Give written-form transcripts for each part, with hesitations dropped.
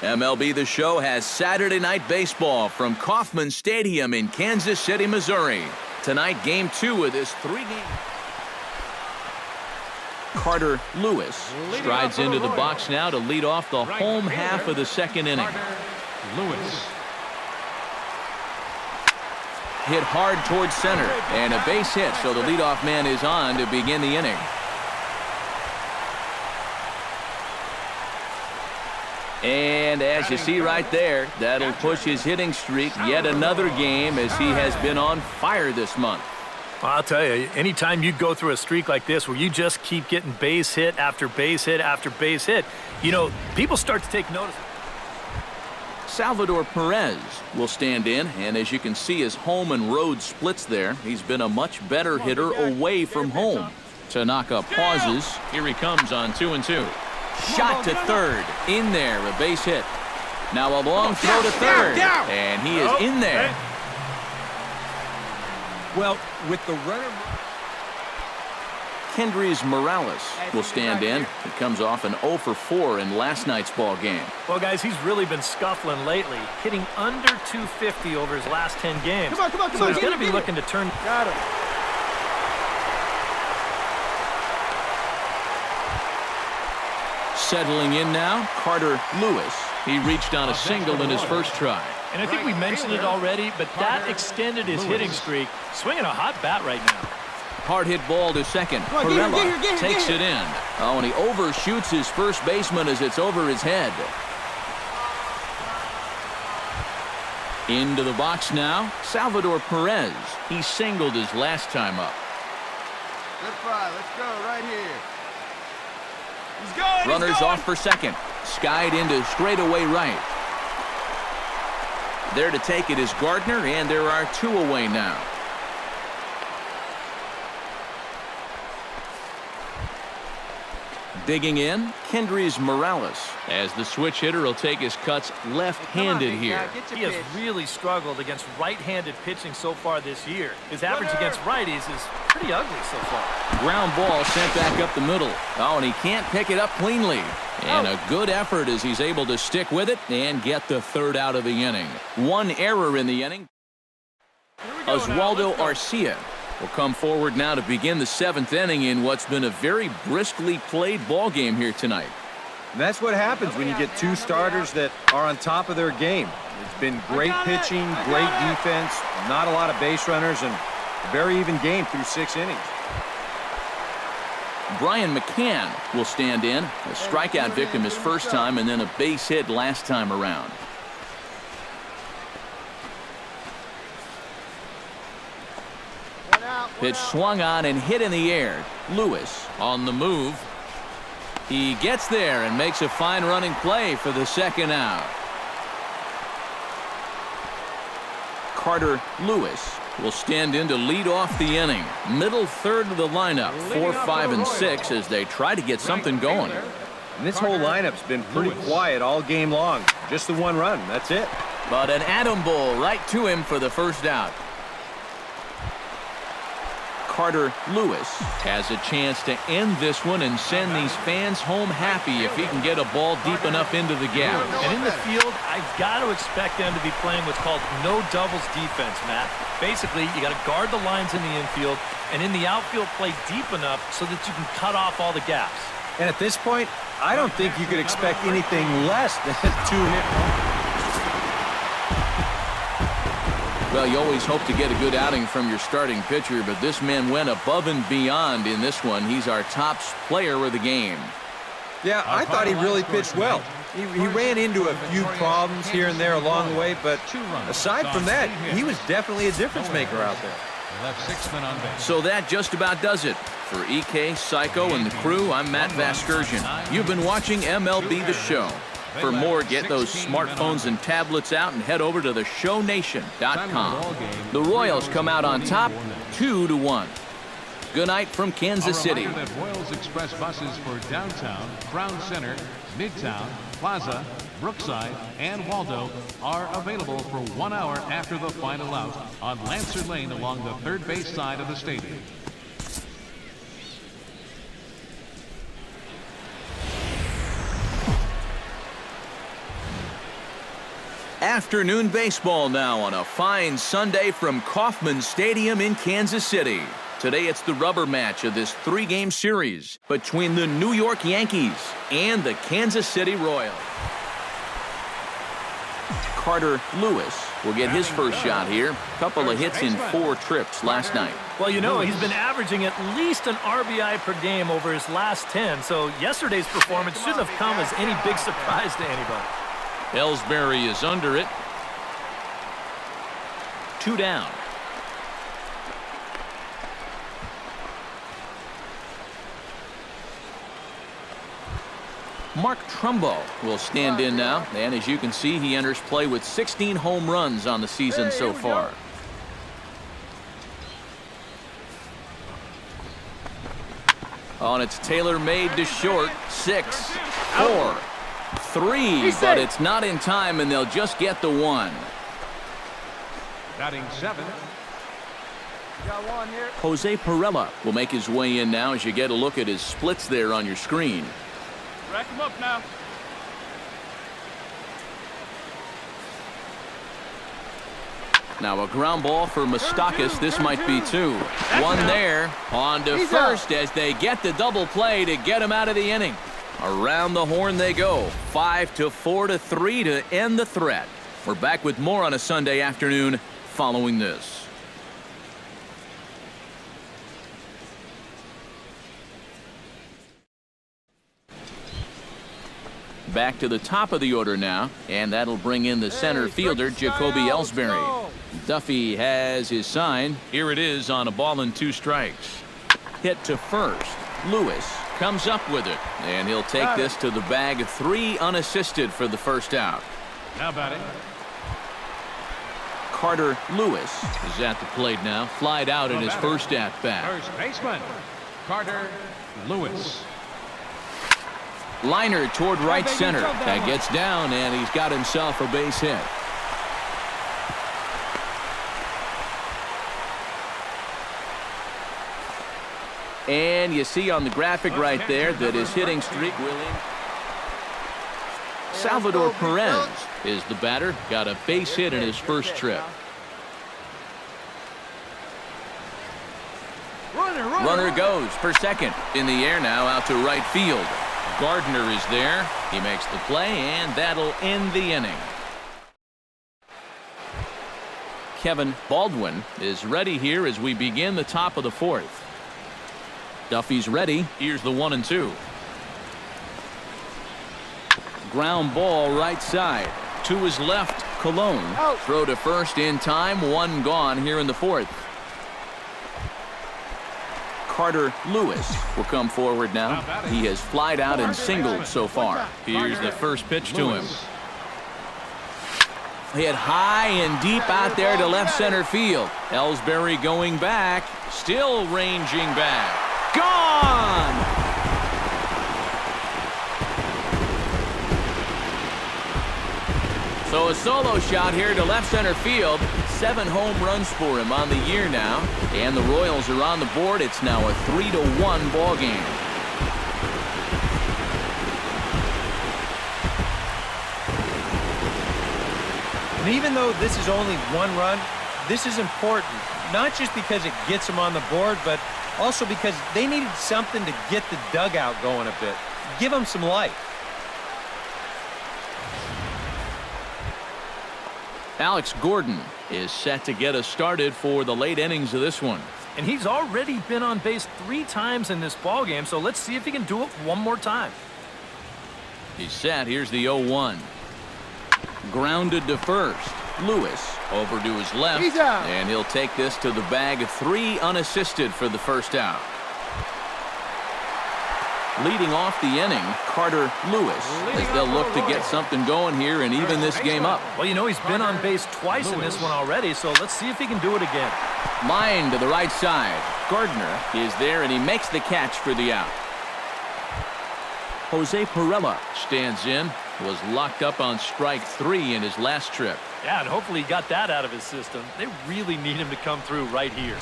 MLB The Show has Saturday Night Baseball from Kauffman Stadium in Kansas City, Missouri. Tonight, Game 2 of this 3-game. Carter Lewis strides into the box now to lead off the home half of the second inning. Lewis. Hit hard towards center, and a base hit, so the leadoff man is on to begin the inning. And as you see right there, that'll push his hitting streak yet another game as he has been on fire this month. Well, I'll tell you, anytime you go through a streak like this where you just keep getting base hit after base hit after base hit, you know, people start to take notice. Salvador Perez will stand in, and as you can see, his home and road splits there. He's been a much better hitter away from home. Tanaka pauses. Here he comes on 2-2. Shot to third. In there, a base hit. Now a long throw to third, and he is in there. Well, with the runner... Kendrys Morales will stand in. He comes off an 0 for 4 in last night's ball game. Well, guys, he's really been scuffling lately, hitting under 250 over his last 10 games. Come on, so he's going to be looking to turn... Got him. Settling in now, Carter Lewis. He reached on a single in his first try. And I think we mentioned it already, but that extended his hitting streak. Swinging a hot bat right now. Hard hit ball to second. Perella takes it in. Oh, and he overshoots his first baseman as it's over his head. Into the box now, Salvador Perez. He singled his last time up. Good fly. Let's go right here. Runners off for second. Skied into straightaway right. There to take it is Gardner, and there are 2 away now. Digging in, Kendrys Morales, as the switch hitter will take his cuts left-handed here. He has really struggled against right-handed pitching so far this year. His average against righties is pretty ugly so far. Ground ball sent back up the middle. Oh, and he can't pick it up cleanly. And a good effort as he's able to stick with it and get the third out of the inning. 1 error in the inning. Oswaldo Arcia will come forward now to begin the 7th inning in what's been a very briskly played ball game here tonight. And that's what happens when you get 2 starters that are on top of their game. It's been great pitching, great defense, not a lot of base runners, and a very even game through 6 innings. Brian McCann will stand in. A strikeout victim his first time and then a base hit last time around. Pitch swung on and hit in the air. Lewis on the move. He gets there and makes a fine running play for the second out. Carter Lewis will stand in to lead off the inning. Middle third of the lineup, 4, 5, and 6 as they try to get something going. And this whole lineup's been pretty quiet all game long. Just the 1 run, that's it. But an atom bowl right to him for the first out. Carter Lewis has a chance to end this one and send these fans home happy if he can get a ball deep enough into the gap. And in the field, I've got to expect them to be playing what's called no doubles defense, Matt. Basically, you got to guard the lines in the infield, and in the outfield, play deep enough so that you can cut off all the gaps. And at this point, I don't think you could expect anything less than a 2-hit. Well, you always hope to get a good outing from your starting pitcher, but this man went above and beyond in this one. He's our top player of the game. Yeah, I thought he really pitched well. He ran into a few problems here and there along the way, but aside from that, he was definitely a difference maker out there. So that just about does it. For EK, Psycho, and the crew, I'm Matt Vasgersian. You've been watching MLB The Show. For more, get those smartphones and tablets out and head over to theshownation.com. The Royals come out on top, 2-1. Good night from Kansas City. That Royals Express buses for downtown, Crown Center, Midtown, Plaza, Brookside, and Waldo are available for 1 hour after the final out on Lancer Lane along the third base side of the stadium. Afternoon baseball now on a fine Sunday from Kauffman Stadium in Kansas City. Today it's the rubber match of this 3-game series between the New York Yankees and the Kansas City Royals. Carter Lewis will get his first shot here. Couple of hits in 4 trips last night. Well, you know, he's been averaging at least an RBI per game over his last 10, so yesterday's performance shouldn't have come as any big surprise to anybody. Ellsbury is under it. 2 down. Mark Trumbo will stand in now, and as you can see, he enters play with 16 home runs on the season so far. Oh, and it's tailor-made to short. 6, 4, 3, but it's not in time, and they'll just get the 1. Batting 7. Jose Pirela will make his way in now as you get a look at his splits there on your screen. Rack him up now. Now a ground ball for Moustakas. This might be 2. 1 there. On to first as they get the double play to get him out of the inning. Around the horn they go. 5-4-3 to end the threat. We're back with more on a Sunday afternoon following this. Back to the top of the order now, and that'll bring in the center fielder, Jacoby Ellsbury. Duffy has his sign. Here it is on a ball and 2 strikes. Hit to first. Lewis comes up with it, and he'll take this to the bag. 3 unassisted for the first out. Now batting. Carter Lewis is at the plate now. Flied out in his first at-bat. First baseman, Carter Lewis. Liner toward right center. That gets down, and he's got himself a base hit. And you see on the graphic right there that his hitting streak will end. Salvador Perez is the batter. Got a base hit in his first trip. Runner goes for second. In the air now out to right field. Gardner is there. He makes the play, and that'll end the inning. Kevin Baldwin is ready here as we begin the top of the 4th. Duffy's ready. Here's the 1-2. Ground ball right side. To his left, Cologne. Throw to first in time. 1 gone here in the 4th. Carter Lewis will come forward now. He has flied out and singled so far. Here's the first pitch to him. Hit high and deep out there to left center field. Ellsbury going back. Still ranging back. Gone! So a solo shot here to left center field. 7 home runs for him on the year now. And the Royals are on the board. It's now a 3-1 ball game. And even though this is only 1 run, this is important. Not just because it gets them on the board, but also because they needed something to get the dugout going a bit. Give them some life. Alex Gordon is set to get us started for the late innings of this one. And he's already been on base 3 times in this ballgame, so let's see if he can do it one more time. He's set. Here's the 0-1. Grounded to first. Lewis over to his left, and he'll take this to the bag. 3 unassisted for the first out. Leading off the inning, Carter Lewis, as they'll look to get something going here and even this game up. Well, you know, he's been on base twice in this one already, so let's see if he can do it again. Line to the right side. Gardner is there, and he makes the catch for the out. Jose Pirela stands in. Was locked up on strike 3 in his last trip. Yeah, and hopefully he got that out of his system. They really need him to come through right here.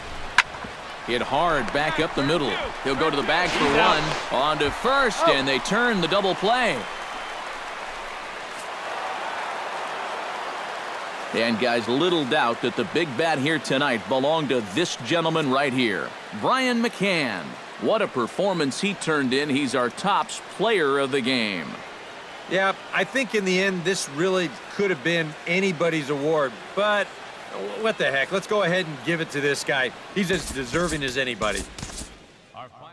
Hit hard back up the middle. He'll go to the bag for 1. On to first, and they turn the double play. And guys, little doubt that the big bat here tonight belonged to this gentleman right here, Brian McCann. What a performance he turned in. He's our tops player of the game. Yeah, I think in the end, this really could have been anybody's award, but what the heck? Let's go ahead and give it to this guy. He's as deserving as anybody. Our final.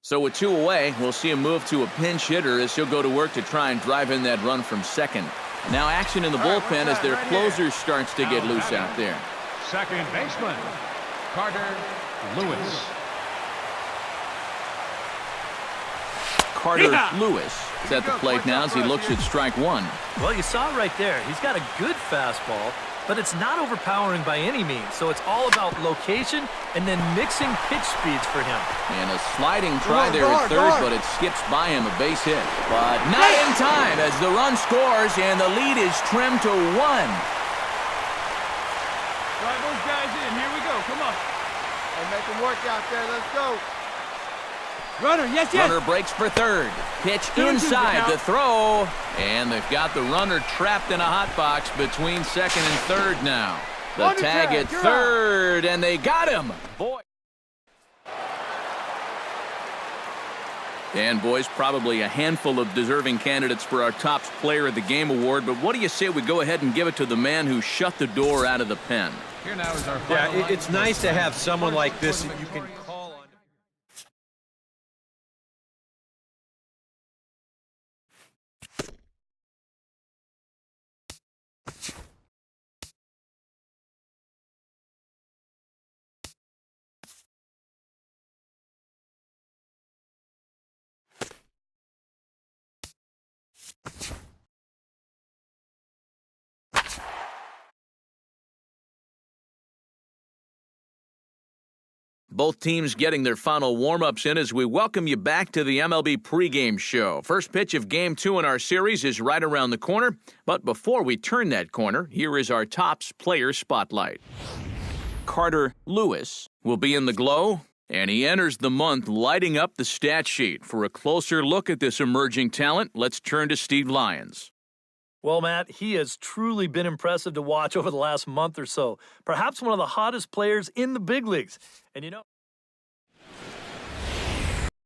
So with 2 away, we'll see him move to a pinch hitter as he'll go to work to try and drive in that run from second. Now action in the bullpen as their closer starts to get loose out there. Second baseman, Carter Lewis. Carter Lewis is at the plate now as he looks at strike one. Well, you saw it right there. He's got a good fastball, but it's not overpowering by any means. So it's all about location and then mixing pitch speeds for him. And a sliding try there at third, but it skips by him, a base hit. But not in time as the run scores and the lead is trimmed to 1. Drive those guys in. Here we go. Come on. Hey, make them work out there. Let's go. Runner, yes, yes. Runner breaks for third. Pitch inside the throw. And they've got the runner trapped in a hot box between second and third now. The tag at third, and they got him. Boy. And boys, probably a handful of deserving candidates for our Tops Player of the Game award, but what do you say we go ahead and give it to the man who shut the door out of the pen? Here now is our final. Yeah, it's nice to have someone like this that you can call on. Both teams getting their final warm-ups in as we welcome you back to the MLB pregame show. First pitch of Game 2 in our series is right around the corner. But before we turn that corner, here is our Tops Player Spotlight. Carter Lewis will be in the glow, and he enters the month lighting up the stat sheet. For a closer look at this emerging talent, let's turn to Steve Lyons. Well, Matt, he has truly been impressive to watch over the last month or so. Perhaps one of the hottest players in the big leagues. And you know...